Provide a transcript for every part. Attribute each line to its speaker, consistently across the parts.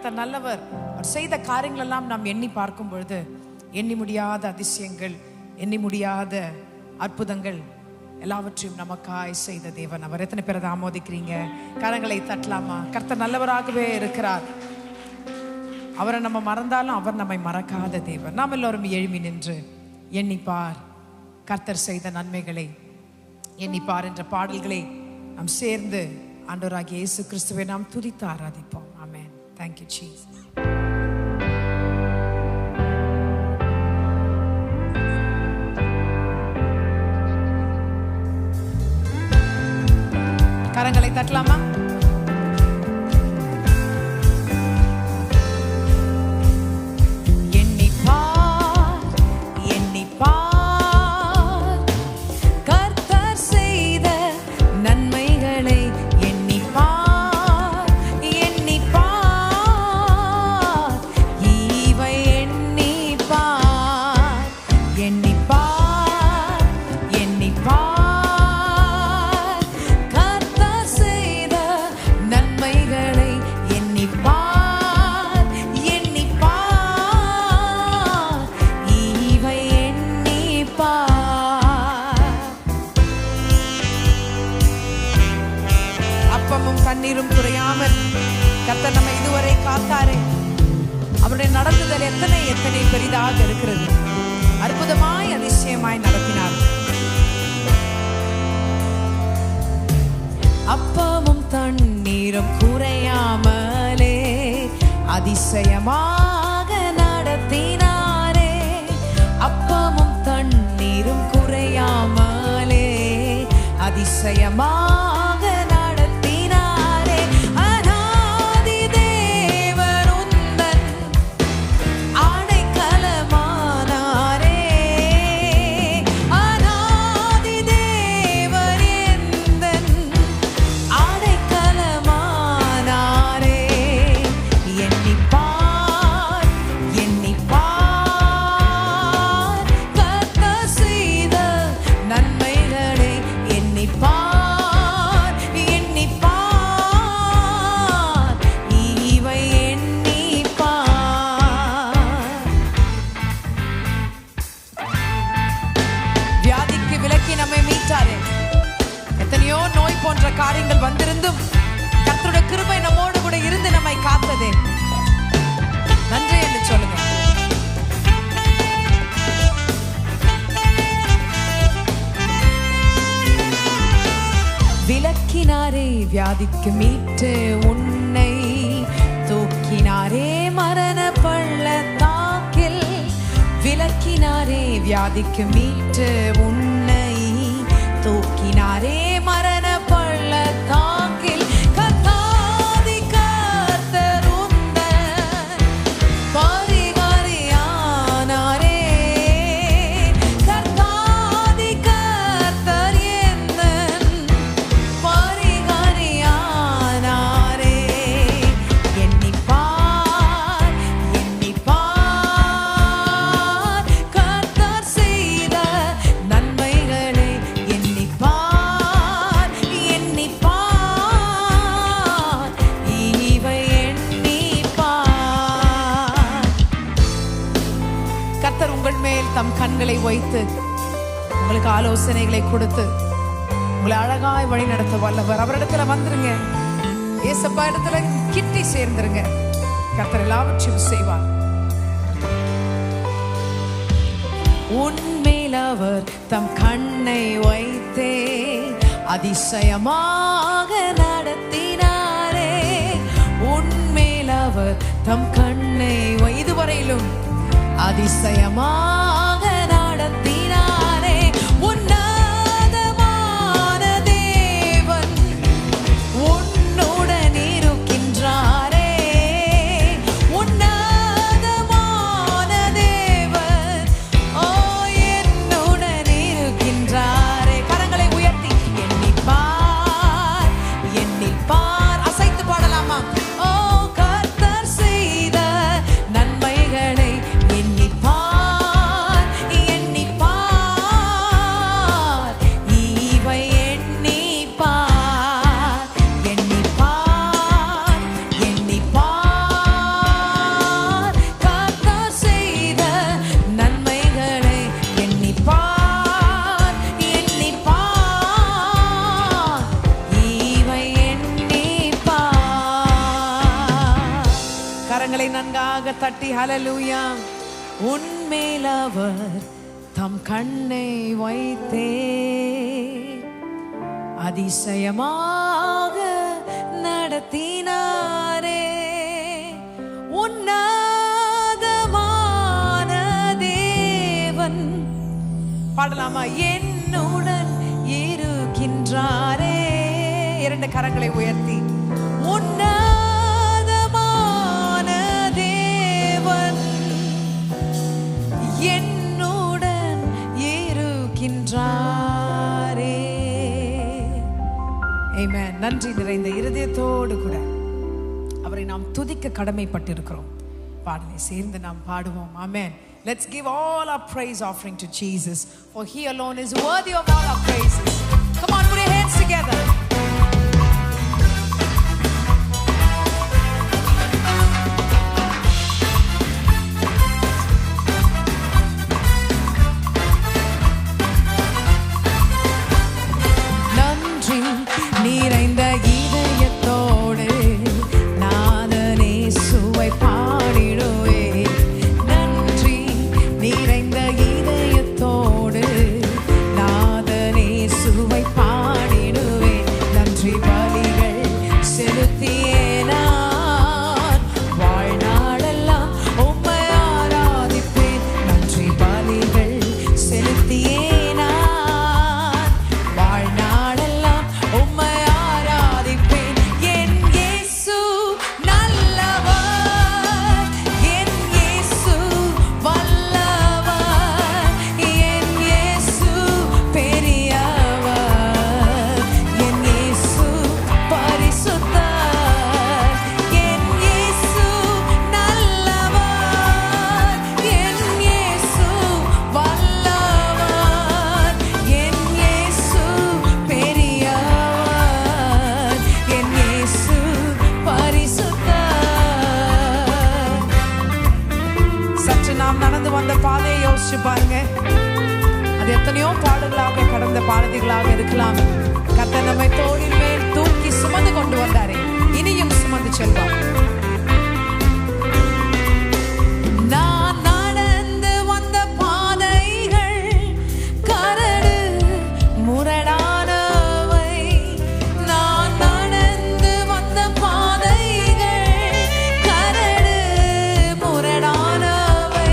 Speaker 1: கர்த்தர் நல்லவர். அவர் செய்த காரியங்கள் எல்லாம் நாம் எண்ணி பார்க்கும் பொழுது எண்ணி முடியாத அதிசயங்கள், எண்ணி முடியாத அற்புதங்கள் எல்லாவற்றையும் நமக்காய் செய்த தேவன் அவர். எத்தனை பேரை ஆமோதிக்கிறீங்க? கரங்களை தட்டலாமா? கர்த்தர் நல்லவராகவே இருக்கிறார். அவரை நம்ம மறந்தாலும் அவர் நம்மை மறக்காத தேவன். நாம் எல்லோரும் எழும்பி நின்று எண்ணிப்பார் கர்த்தர் செய்த நன்மைகளை, எண்ணிப்பார் என்ற பாடல்களை நாம் சேர்ந்து ஆண்டவராகிய இயேசு கிறிஸ்துவை நாம் துதித்து ஆராதிப்போம். ஆமென். Thank you Jesus. கரங்களை தட்டலாமா? தண்ணீரும் குறையாமல் கர்த்தர் நம்மை இதுவரை காத்தாரே. அவருடைய நடத்துதல் எத்தனை எத்தனை பெரிதாக இருக்கிறது. அற்புதமாய் அதிசயமாய் நடத்தினார். அப்பமும் தண்ணீரும் குறையாமலே அதிசயமாக நடத்தினாரே. அப்பமும் தண்ணீரும் குறையாமலே அதிசயமாக எத்தனையோ நோய் போன்ற காரியங்கள் வந்திருந்தும் கர்த்தருடைய கிருபை நம்மோடு கூட இருந்து நம்மை காத்ததே. நன்றி என்று சொல்லுங்க. விலக்கினாரே வியாதிக்கு மீட்டு உன்னை, தூக்கினாரே மரண பள்ளத்தாக்கில். விலக்கினாரே வியாதிக்கு மீட்டு உன்னை, தூக்கினாரே மரண பள்ளத்தாக்கில். கர்த்தாதி கர்த்தர் உந்தன் பரிகாரியானாரே. கர்த்தாதி கர்த்தர் எந்தன் பரிகாரியானாரே. எண்ணிப்பார் எண்ணிப்பார் கர்த்தர் செய்த நன்மைகளை. கர்த்தர் உங்கள் மேல் தம் கண்களை வைத்து உங்களுக்கு ஆலோசனைகளை கொடுத்து உங்களை அழகாய் வழி நடத்த வல்லவர். அவரிடத்துல வந்துருங்க. ஏசப்பா இடத்துல கிட்டி சேர்ந்துருங்க. கர்த்தர் எல்லாவற்றையும் செய்வார். உன்மேல் அவர் தம் கண்ணை வைத்தே அதிசயமாக நடத்தினாரே. உன்மேல் அவர் தம் கண்ணை இதுவரையிலும் அதிசயமாக நடத்தினாரே. உன்னதமான தேவன் உன்னுடன் இருக்கின்றாரே. உன்னதமான தேவன் ஓ என்னுடன் இருக்கின்றாரே. கரங்களை உயர்த்தி எண்ணிப்பார் எண்ணிப்பார் அசைத்து பாடலாமா? ஓ கர்த்தர் செய்த நன்மைகளை எண்ணிப்பார் எண்ணிப்பார் கரங்களை நன்காக தட்டி ஹல்லேலூயா. உன்மேல் அவர் தம் கண்ணை வைத்தே அதிசயமாக நடத்தினாரே. உன்னதமான தேவன் பாடலாமா? என்னுடன் இருக்கின்றாரே. இரண்டு கரங்களை உயர்த்தி உன்னதமான தேவன் என்னுடன் இருக்கின்றாரே. ஆமென். நன்றி நிறைந்த இருதயத்தோடு கூட அவரை நாம் துதிக்க கடமைப்பட்டிருக்கிறோம். பாடலை சேர்ந்து நாம் பாடுவோம். ஆமென். Let's give all our praise offering to Jesus, for he alone is worthy of all our praises. Come on, put your hands together. நன்றி நிறைந்த இதயத்தோடு நாதனே சுவை பாடிடுவே. நன்றி நிறைந்த இதயத்தோடு நாதனே சுவை பாடிடுவே. நன்றி பலிகள் செலுத்தியே நான் வாழ்நாளெல்லாம் உம்மை ஆராதிப்பேன். நன்றி பலிகள் செலுத்தியே நான் வாழ்நாளெல்லாம் உம்மை ஆராதிப்பேன். என் இயேசு நல்லவர், என் இயேசு வல்லவர், என் இயேசு பெரியவர், என் இயேசு பரிசுத்தர், என் இயேசு நல்லவர், என் இயேசு வல்லவர், என் இயேசு பெரியவர், என் இயேசு பரிசுத்தர். சற்று நாம் நடந்து வந்த பாதையை யோசிச்சு பாருங்க. அது எத்தனையோ பாடுகளாக கடந்த பாரதிகளாக இருக்கலாம். கர்த்தர் நம்மை தோளின் மேல் தூக்கி சுமந்து கொண்டு வந்தாரே, இனியும் சுமந்து செல்வார். நான் நடந்து வந்த பாதைகள் கரடு முரடானவை. நான் நடந்து வந்த பாதைகள் கரடு முரடானவை.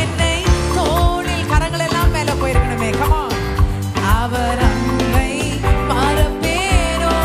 Speaker 1: என்னை தோளில் கரங்கள் எல்லாம் மேல போயிருக்கணுமே. கமா அவர் அன்பை மறப்பேனோ,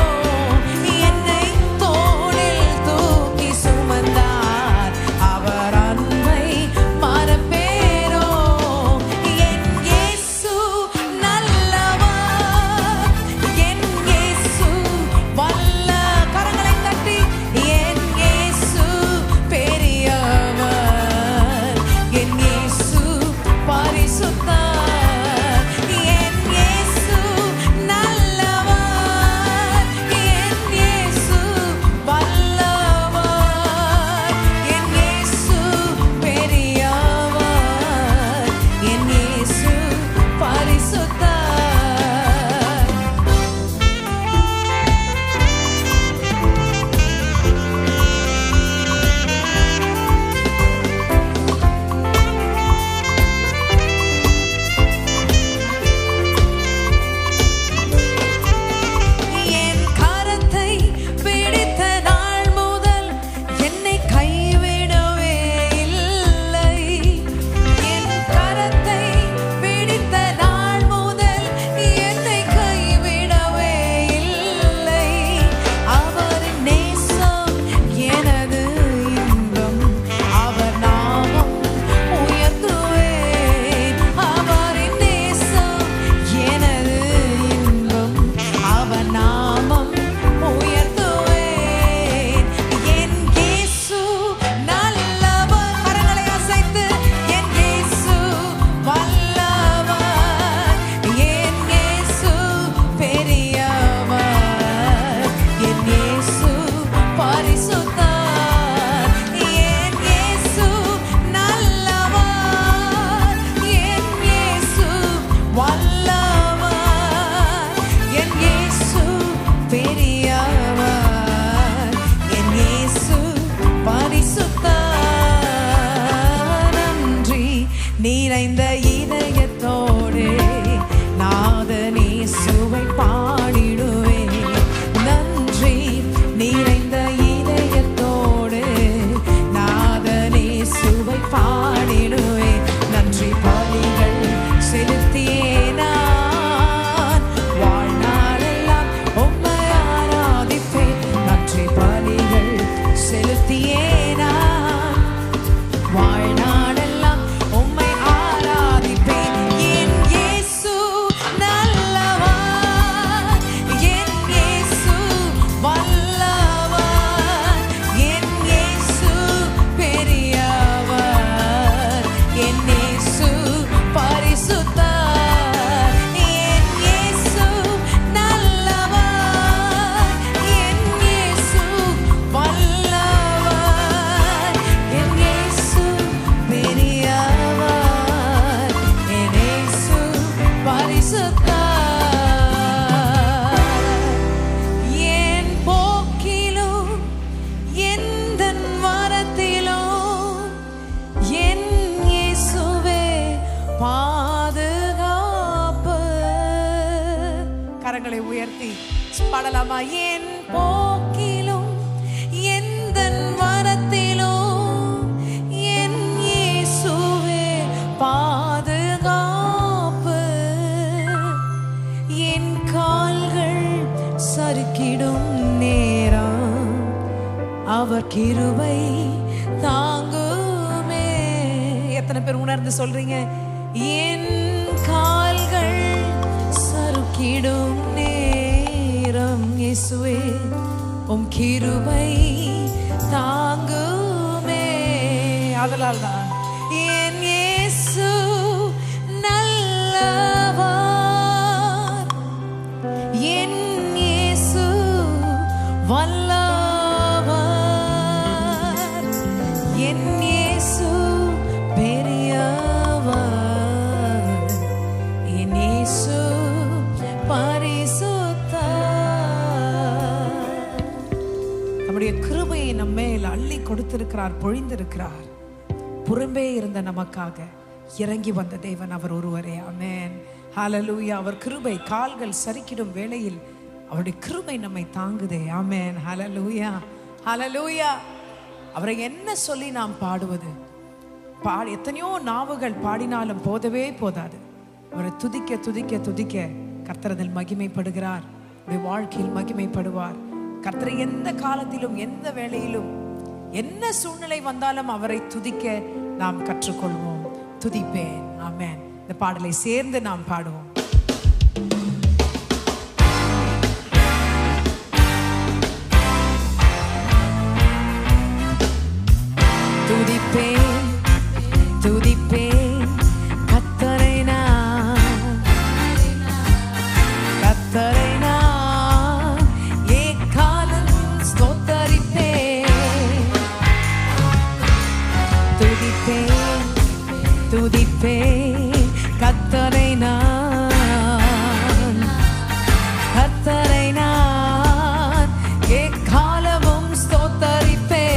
Speaker 1: கரங்களை உயர்த்தி பாடலாமா? என் போக்கிலும் எந்த மனத்திலும் என் இயேசுவே பாதுகாப்பு, என் கால்கள் சறுக்கிடும் நேரம் அவர் கிருபை தாங்குமே. எத்தனை பேர் உணர்ந்து சொல்றீங்க? என் கால்கள் சறுக்கிடும் நேரம் இயேசுவே உம் கிருபை தாங்குமே. அதனால் தான் என் இயேசு நல்லவர், என் இயேசு வல்லவர், என் இயேசு பெரியவர், என் இயேசு பரிசுத்தர். நம்முடைய கிருபையை நம்மேல் அள்ளி கொடுத்திருக்கிறார், பொழிந்திருக்கிறார். புறம்பே இருந்த நமக்காக இறங்கி வந்த தேவன் அவர் ஒருவரே. ஆமென், ஹல்லேலூயா. அவர் கிருபை கால்கள் சரிக்கிடும் வேளையில் அவருடைய கிருபை நம்மை தாங்குதே. ஆமென், ஹல்லேலூயா, ஹல்லேலூயா. அவரை என்ன சொல்லி நாம் பாடுவது? எத்தனையோ நாவுகள் பாடினாலும் போதவே போதாது. அவரை துதிக்க துதிக்க துதிக்க கர்த்தர் அதில் மகிமைப்படுகிறார், அவருடைய வாழ்க்கையில் மகிமைப்படுவார். கர்த்தரை எந்த காலத்திலும் எந்த வேளையிலும் என்ன சூழ்நிலை வந்தாலும் அவரை துதிக்க நாம் கற்றுக்கொள்வோம். துதிப்பேன். ஆமென். இந்த பாடலை சேர்ந்து நாம் பாடுவோம். துதிப்பேன் துதிப்பேன் கர்த்தரை நான், கர்த்தரை நான் எக்காலம் ஸ்தோத்தரிப்பேன். துதிப்பேன் துதிப்பேன் கர்த்தரை நான், கர்த்தரை நான் எக்காலமும் ஸ்தோத்தரிப்பேன்.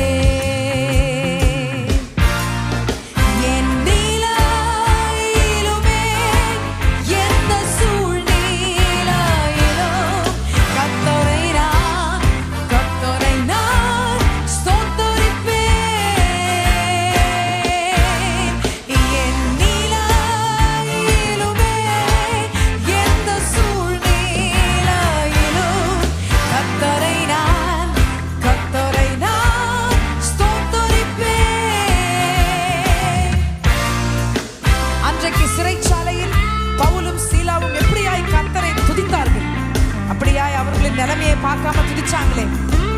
Speaker 1: நிலைமையை பார்க்காம துதிச்சாங்களே,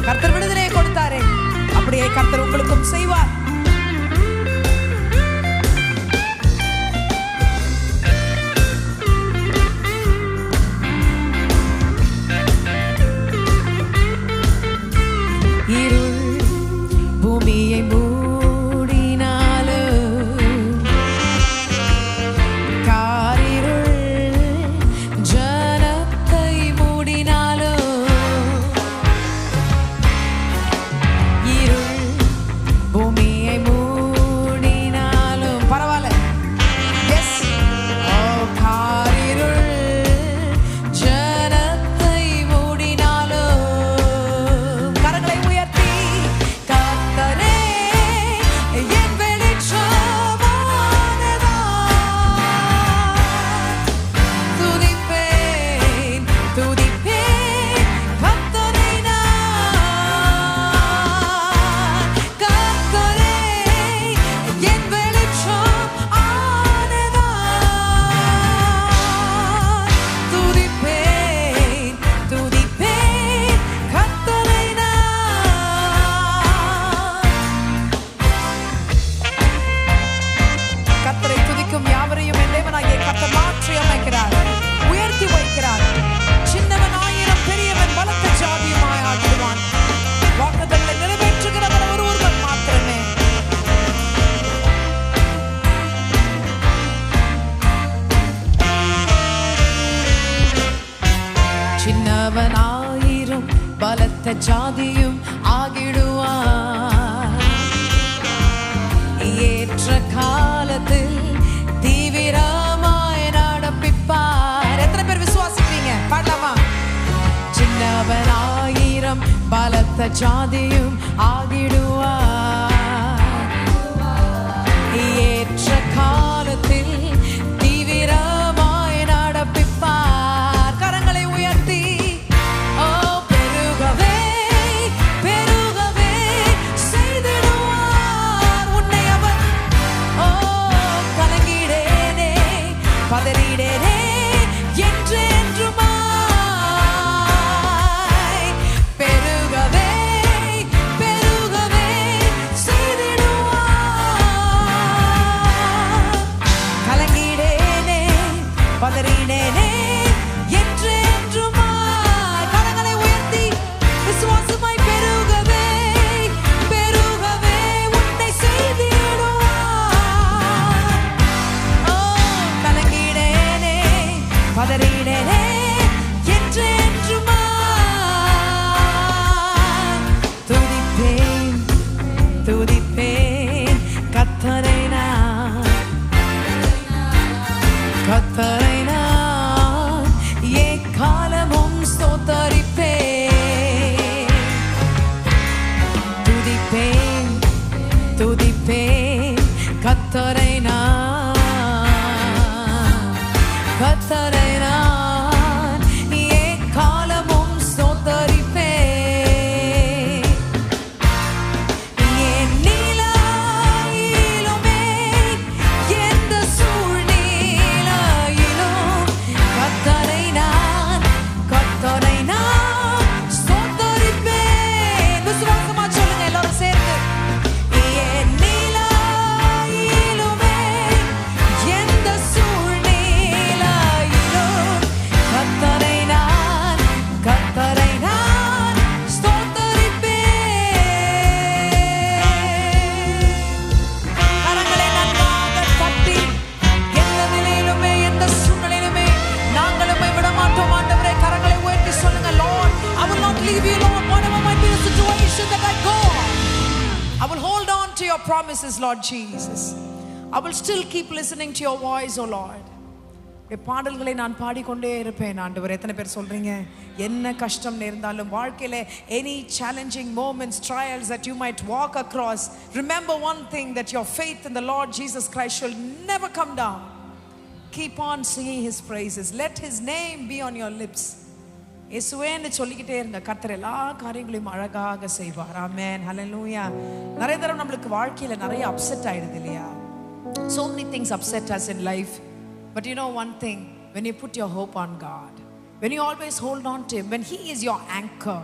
Speaker 1: கர்த்தர் விடுதலையை கொடுத்தாரே, அப்படியே கர்த்தர் உங்களுக்கும் செய்வார். இருள் பூமியை மூடினாலும், காரிருள் ஜனத்தை மூடினாலும், பூமியை மூடினாலும் பரவாயில்ல. எஸ், காரிருள் ஜனத்தை மூடினாலும், கரங்களை உயர்த்தி கர்த்தரே என் வெளிச்சமானவர், துதிப்பேன் துதிப்பேன் கர்த்தரை நான், கர்த்தரே என் வெளிச்சம் ஆனவர், துதிப்பேன் துதிப்பேன் கர்த்தரை நான். கர்த்தரை துதிக்கும் யாவரையும் என் தேவனாகிய கர்த்தர் மாற்றி அமைக்கிறார், உயர்த்தி வைக்கிறார். சின்னவன் ஆயிரம் பெரியவன் பலத்த ஜாதியுமாய் ஆகிடுவான். வாக்குத்தத்தங்களை நிறைவேற்றுகிறவர் ஒருவர் மாத்திரமே. சின்னவன் ஆயிரம் பலத்த ஜாதியும் ஆகிடுவான். ஏற்ற காலத்தில் தீவிரமாய் நடப்பிப்பார். எத்தனை பேர் விசுவாசிக்கிறீங்க? பாடலாமா? ஜாதியும் ஆகிடுவார். ஏற்ற காலத்தில் தீவிரமாய் நடப்பிப்பார். கரங்களை உயர்த்தி ஓ பெருகவே பெருகவே செய்திடுவார் உன்னை அவர். ஓ கலங்கிடேனே பதறிடேனே என்றென்றுமாய் பெருகவே பெருகவே செய்திடுவார். கலங்கிடேனே பதறிடேனே என்றென்றுமாய். கரங்களை உயர்த்தி விசுவாசமாய் பெருகவே பெருகவே உன்னை செய்திடுவார். ஓ கலங்கிடேனே பதறிடேனே என்றென்றுமாய். துதிப்பேன் துதிப்பேன் கர்த்தரை நான், கர்த்தரை நான் எக்காலமும் ஸ்தோத்தரிப்பேன். துதிப்பேன் துதிப்பேன் கர்த்தரை நான், கர்த்தரை நான் எக்காலமும் ஸ்தோத்தரிப்பேன். என் நிலையிலுமே எந்த சூழ்நிலையிலும் கர்த்தரை நான், கர்த்தரை நான் ஸ்தோத்தரிப்பேன். விசுவாசமா சொல்லுங்க எல்லாரும் சேர்ந்து. என் நிலையிலுமே எந்த சூழ்நிலையிலும் கர்த்தரை நான், கர்த்தரை நான் ஸ்தோத்தரிப்பேன். கரங்களை நன்றாக தட்டி எந்த நிலையிலுமே எந்த சூழ்நிலையிலுமே நாங்கள் உம்மை விட மாட்டோம் ஆண்டவரே. கரங்களை உயர்த்தி சொல்லுங்க. Lord, I will not leave you, Lord. Whatever might be the situation that I go, I will hold on to your promises, Lord Jesus. I will still keep listening to your voice, oh Lord. பாடல்களை நான் பாடிக்கொண்டே இருப்பேன் ஆண்டவர். எத்தனை பேர் சொல்றீங்க என்ன கஷ்டம் நேர்ந்தாலும் வாழ்க்கையில any challenging moments, trials that you might walk across, remember one thing, that your faith in the Lord Jesus Christ shall never come down. Keep on singing his praises. Let his name be on your lips. இயேசுவேன்னு சொல்லிக்கிட்டே இருங்க. கர்த்தர் எல்லா காரியங்களையும் அழகாக செய்வார். ஆமென். ஹல்லேலூயா. நிறைய தடவை நம்மளுக்கு வாழ்க்கையில நிறைய அப்செட் ஆயிடுது இல்லையா? So many things upset us in life. But you know one thing, when you put your hope on God, when you always hold on to him, when he is your anchor,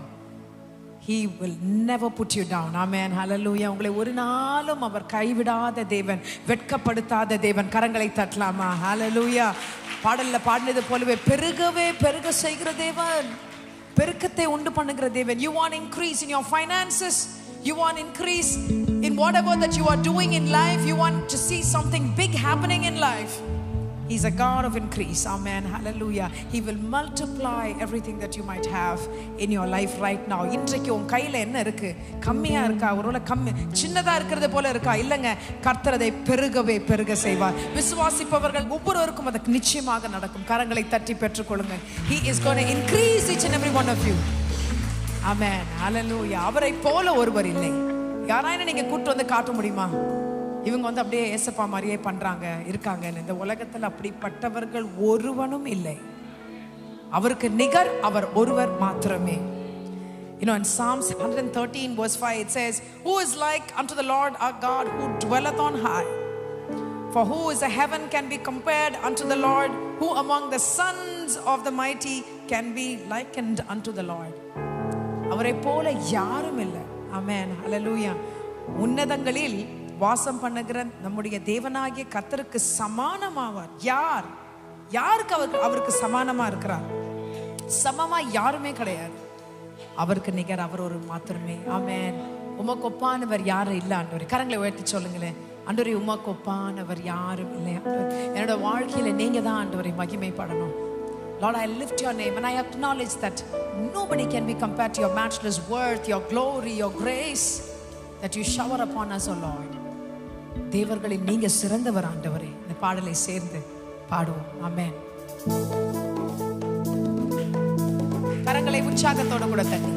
Speaker 1: he will never put you down. Amen. Hallelujah. உங்களை ஒரு நாளும் அவர் கைவிடாத தேவன், வெட்கப்படுத்தாத தேவன். கரங்களை தட்டலாமா? Hallelujah. பாடல்ல பாடினது போலவே பெருகவே பெருக செய்கிற தேவன், பெருக்கத்தை உண்டு பண்ணுகிற தேவன். You want increase in your finances, you want increase in whatever that you are doing in life, you want to see something big happening in life. He's a God of increase. Amen. Hallelujah. He will multiply everything that you might have in your life right now. இன்றைக்கு உன் கையில என்ன இருக்கு? கம்மியா இருக்கா? ஒருவேளை கம்மி சின்னதா இருக்கிறது போல இருக்கா? இல்லங்க, கர்த்தர் அதை பெருகவே பெருக செய்வார். விசுவாசிப்பவர்கள் ஒவ்வொருவருக்கும் அது நிச்சயமாக நடக்கும். கரங்களை தட்டி பெற்றுக்கொள்ளுங்க. He is going to increase each and every one of you. Amen. Hallelujah. அவரை போல ஒருவர் இல்லை. யாராயினும் நீங்க கூட்டு வந்து காட்ட முடியுமா? இவங்க வந்து அப்படியே ஏசப்பா மாதிரியே பண்றாங்க இருக்காங்க. இந்த உலகத்தில் அப்படிப்பட்டவர்கள் ஒருவனும் இல்லை. அவருக்கு நிகர் அவர் ஒருவர் மாத்திரமே. You know, in Psalms 113 verse 5 it says, "Who is like unto the Lord our God, who dwelleth on high? For who is the heaven can be compared unto the Lord? Who among the sons of the mighty can be likened unto the Lord?" அவரை போல யாரும் இல்லை. ஆமென். ஹல்லேலூயா. உன்னதங்களில் வாசம் பண்ணுகிற நம்முடைய தேவனாகிய கர்த்தருக்கு சமானமாவார் யார்? யாருக்கு அவருக்கு சமானமா இருக்கிறார்? சமமா யாருமே கிடையாது. அவருக்கு நிகர் அவர் ஒரு மாத்திரமே. ஆமென். உமக்கு ஒப்பானவர் யாரும் இல்லை ஆண்டவரே. கரங்களை உயர்த்தி சொல்லுங்களேன். ஆண்டவரே, உமக்கு ஒப்பானவர் யாரும் இல்லை ஆண்டவரே. என்னோட வாழ்க்கையில நீங்க தான் ஆண்டவரே மகிமைப்படணும். Lord, I lift your name and I acknowledge that nobody can be compared to your matchless worth, your glory, your grace that you shower upon us, O Lord. தேவர்களில் நீங்க சிறந்தவர் ஆண்டவரே. இந்த பாடலை சேர்ந்து பாடுவோம். ஆமென். கரங்களை உற்சாகத்தோடு கூட தட்டி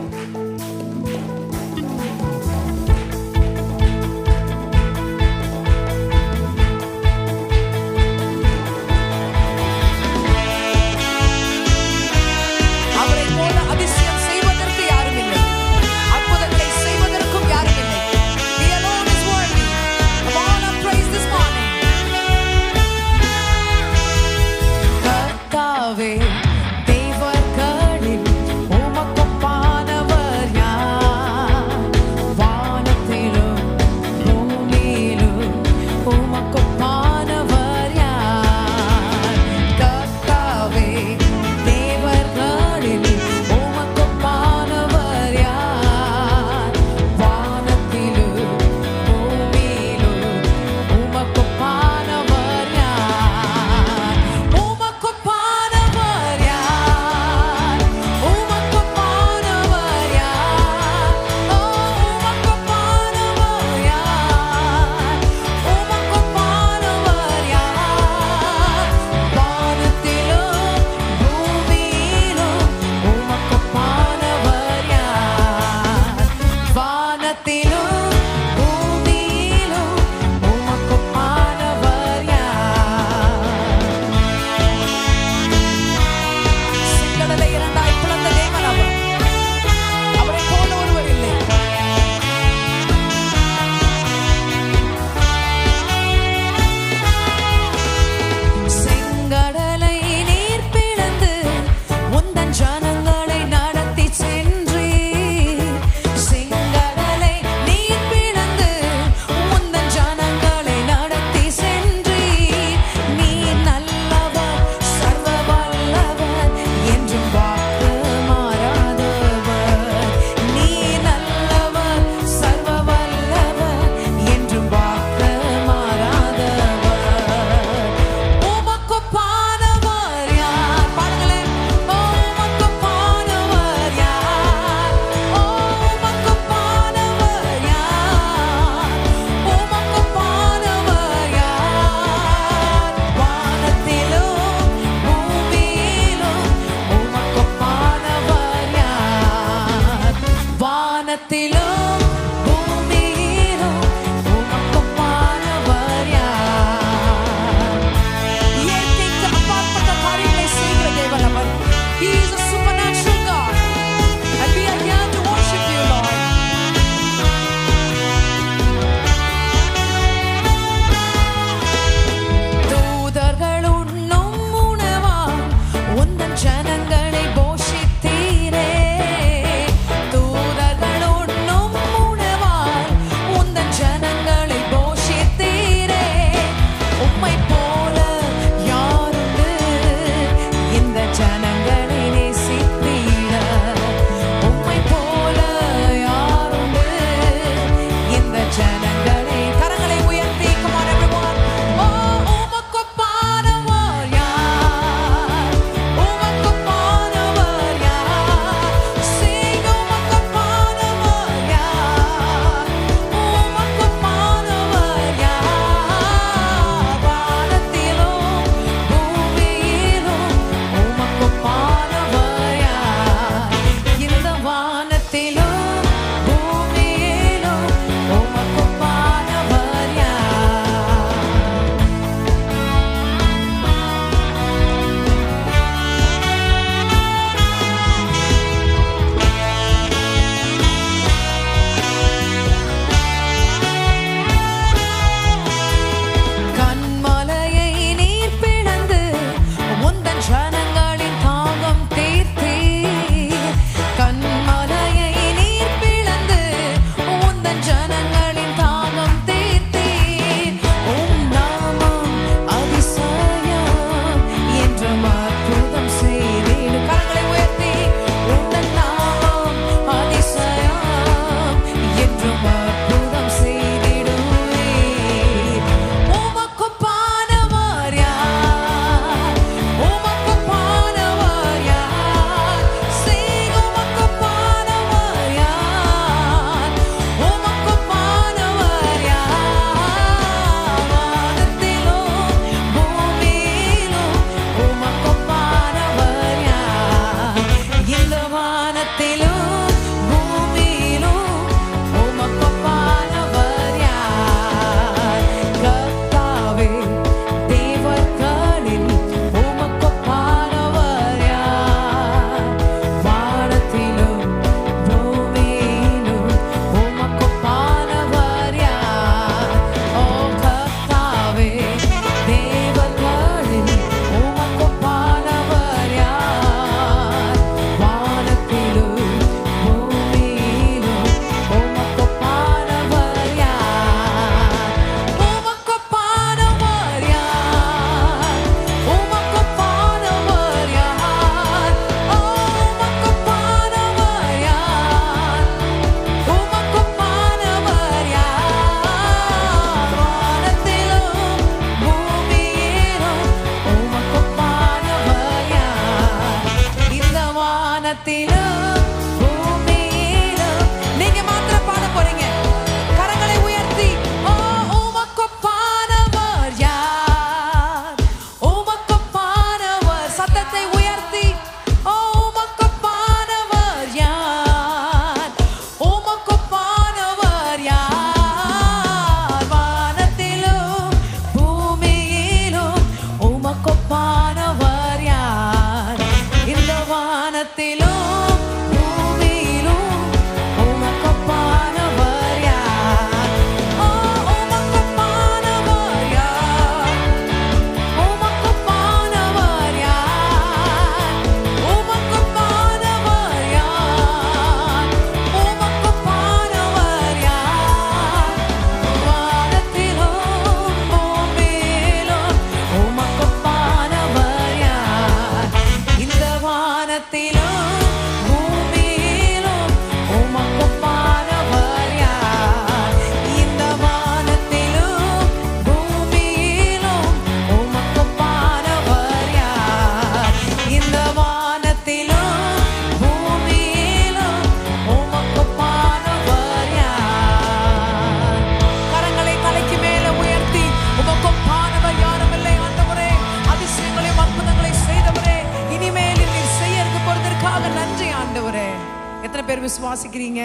Speaker 1: விசுவாசிக்கிறீங்க?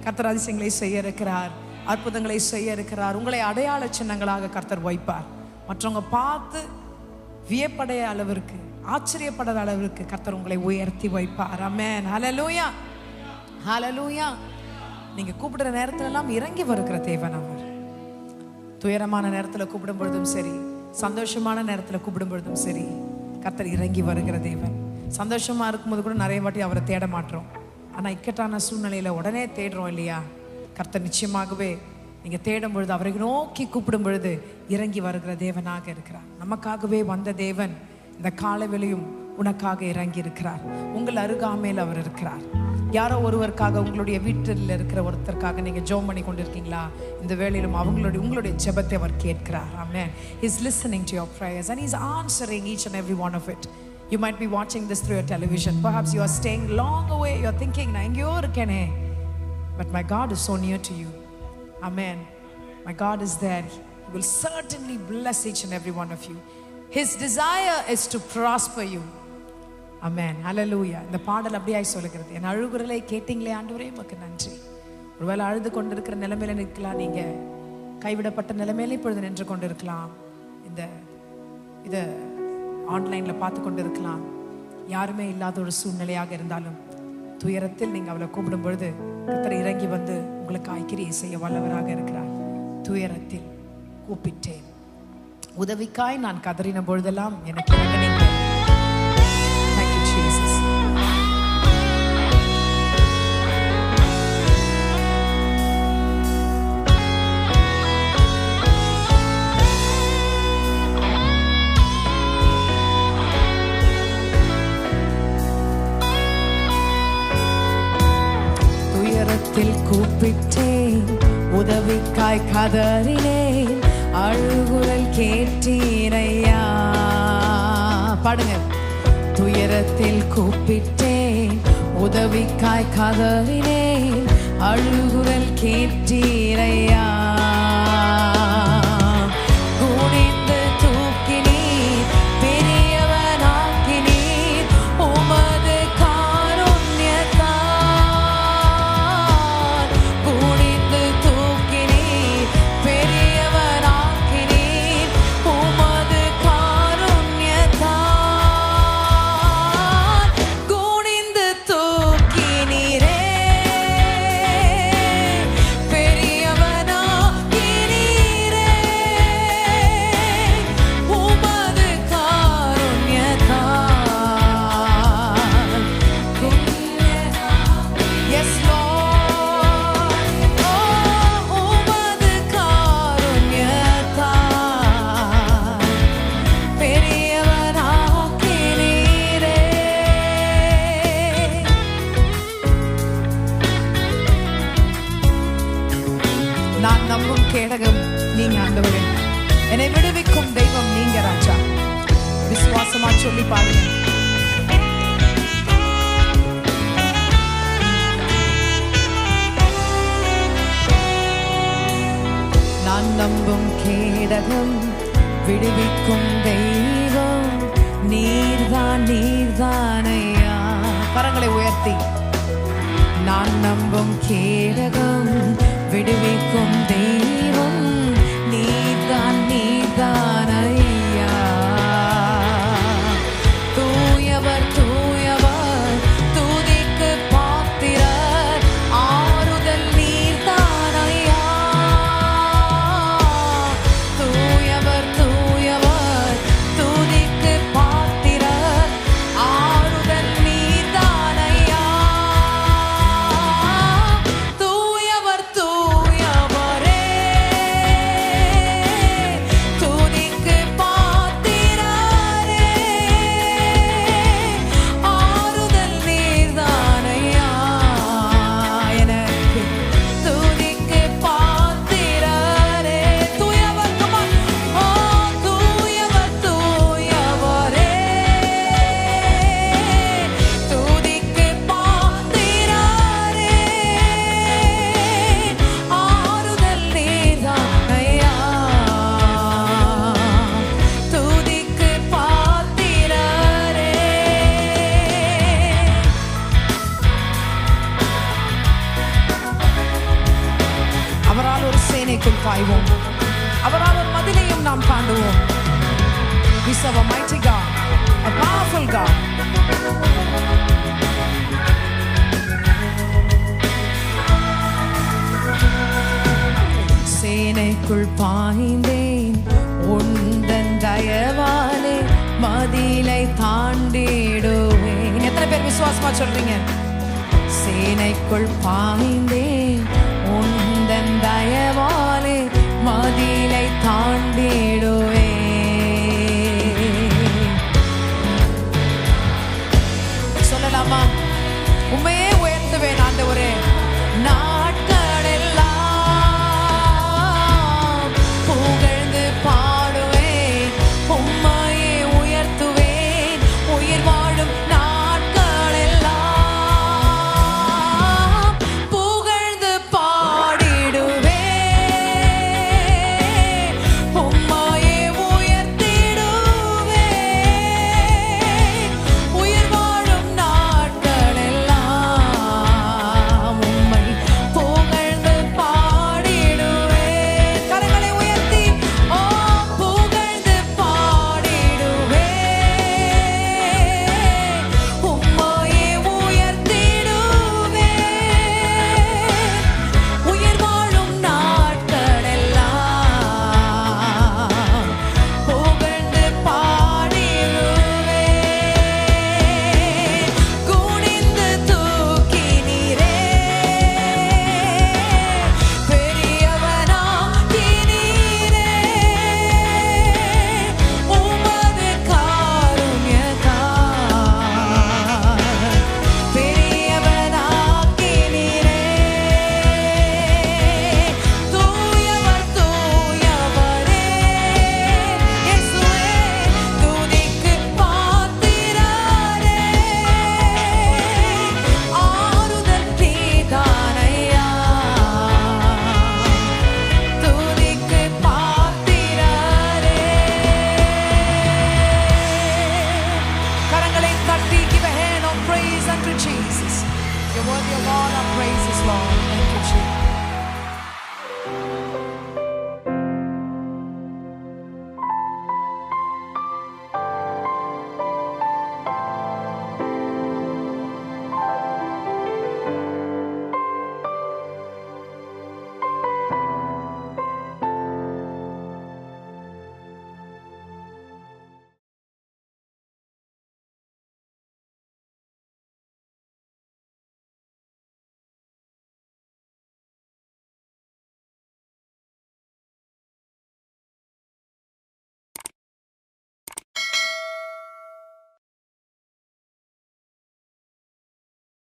Speaker 1: கர்த்தர் அதிசயங்களை செய்ய இருக்கிறார், அற்புதங்களை செய்ய இருக்கிறார். உங்களை அடையாள சின்னங்களாக கர்த்தர் வைப்பார். மற்றவங்க பார்த்து வியப்படைய அளவிற்கு, ஆச்சரியப்படுற அளவிற்கு கர்த்தர் உங்களை உயர்த்தி வைப்பார். ஆமென். ஹல்லேலூயா, ஹல்லேலூயா. நீங்க கூப்பிடுற நேரத்துல எல்லாம் இறங்கி வருகிற தேவன் அவர். துயரமான நேரத்துல கூப்பிடும் பொழுதும் சரி, சந்தோஷமான நேரத்துல கூப்பிடும் பொழுதும் சரி, கர்த்தர் இறங்கி வருகிற தேவன். சந்தோஷமா இருக்கும்போது கூட நிறைய வாட்டி அவரை தேட மாட்டோம். ஆனா இக்கட்டான சூழ்நிலையில உடனே தேடுறோம் இல்லையா? கர்த்தர் நிச்சயமாகவே நீங்க தேடும் பொழுது, அவரை நோக்கி கூப்பிடும் பொழுது இறங்கி வருகிற தேவனாக இருக்கிறார். நமக்காகவே வந்த தேவன் இந்த காலவெளியும் உனக்காக இறங்கி இருக்கிறார். உங்கள் அருகாமையில் அவர் இருக்கிறார். யாரோ ஒருவருக்காக, உங்களுடைய வீட்டில் இருக்கிற ஒருத்தருக்காக நீங்க ஜெபம் பண்ணி கொண்டிருக்கீங்களா? இந்த வேளையிலும் உங்களுடைய ஜெபத்தை அவர் கேட்கிறார். ஆமென். He is listening to your prayers and he is answering each and every one of it. You might be watching this through your television. Perhaps you are staying long away. You are thinking, "Na engeyo irukene." But my God is so near to you. Amen. My God is there. He will certainly bless each and every one of you. His desire is to prosper you. Amen. Hallelujah. இந்த பாடல் அப்படியாய் சொல்லுகிறது, என் அழுகுரலை கேட்டீங்களே ஆண்டவரே, உமக்கு நன்றி. ஒருவேளை அழுது கொண்டிருக்கிற நிலைமையில நிற்கலாம். நீங்க கைவிடப்பட்ட நிலைமையில இப்பொழுது நின்று கொண்டிருக்கலாம். இதை ஆன்லைன்ல பார்த்து கொண்டிருக்கலாம். யாருமே இல்லாத ஒரு சூழ்நிலையாக இருந்தாலும் துயரத்தில் நீங்க அவளை கூப்பிடும் பொழுது கர்த்தர் இறங்கி வந்து உங்களுக்கு ஐக்கிரியை செய்ய வல்லவராக இருக்கிறார். துயரத்தில் கூப்பிட்டேன், உதவிக்காய் நான் கதறின பொழுதெல்லாம் எனக்கு இறங்கினீங்க. Thank you, Jesus. துயரத்தில் கூப்பிட்டேன், உதவிக்காய் கதறினேன், அழுகுரல் கேட்டீரையா. பாடுங்க. துயரத்தில் கூப்பிட்டேன், உதவிக்காய் கதறினேன், அழுகுரல் கேட்டீரையா. குனிந்து தூக்கினீர், பெரியவனாக்கினீர், உமது காருண்யத்தால். குனிந்து தூக்கினீர், பெரியவனாக்கினீர், உமது காருண்யத்தால். குனிந்து தூக்கினீரே, பெரியவனாக்கினீரே, உமது காருண்யத்தால். Yes, Lord. உமது காருண்யத்தால் பெரியவனாக்கினீரே. நான் நம்பும் கேடகம் நீங்க ஆண்டவரே, என்னை விடுவிக்கும் தெய்வம் நீங்க ராஜா. விசுவாசமா சொல்லி பாருங்க. நான் நம்பும் கேடகம், விடுவிக்கும் தெய்வம் நீர்தான், நீர்தான் ஐயா. கரங்களை உயர்த்தி. நான் நம்பும் கேடகம், விடுவிக்கும் தெய்வம் நீர்தான், நீர்தான் ஐயா. தூயவர், தூயவர், துதிக்கு பாத்திரர், ஆறுதல் நீர்தான் ஐயா. தூயவர், தூயவர், துதிக்கு பாத்திரர், ஆறுதல் நீர்தான் ஐயா. தூயவர், தூயவரே, சேனைக்குள் பாய்வோம், அவர் மதிலையும் நாம் தாண்டுவோம். We serve a mighty God, a powerful God. சேனைக்குள் பாய்ந்தேன், உந்தன் தயவாலே மதிலை தாண்டிடுவேன். எத்தனை பேர் விசுவாசமா சொல்றீங்க? சேனைக்குள் பாய்ந்தேன், உந்தன் தயவாலே மதிலை தாண்டி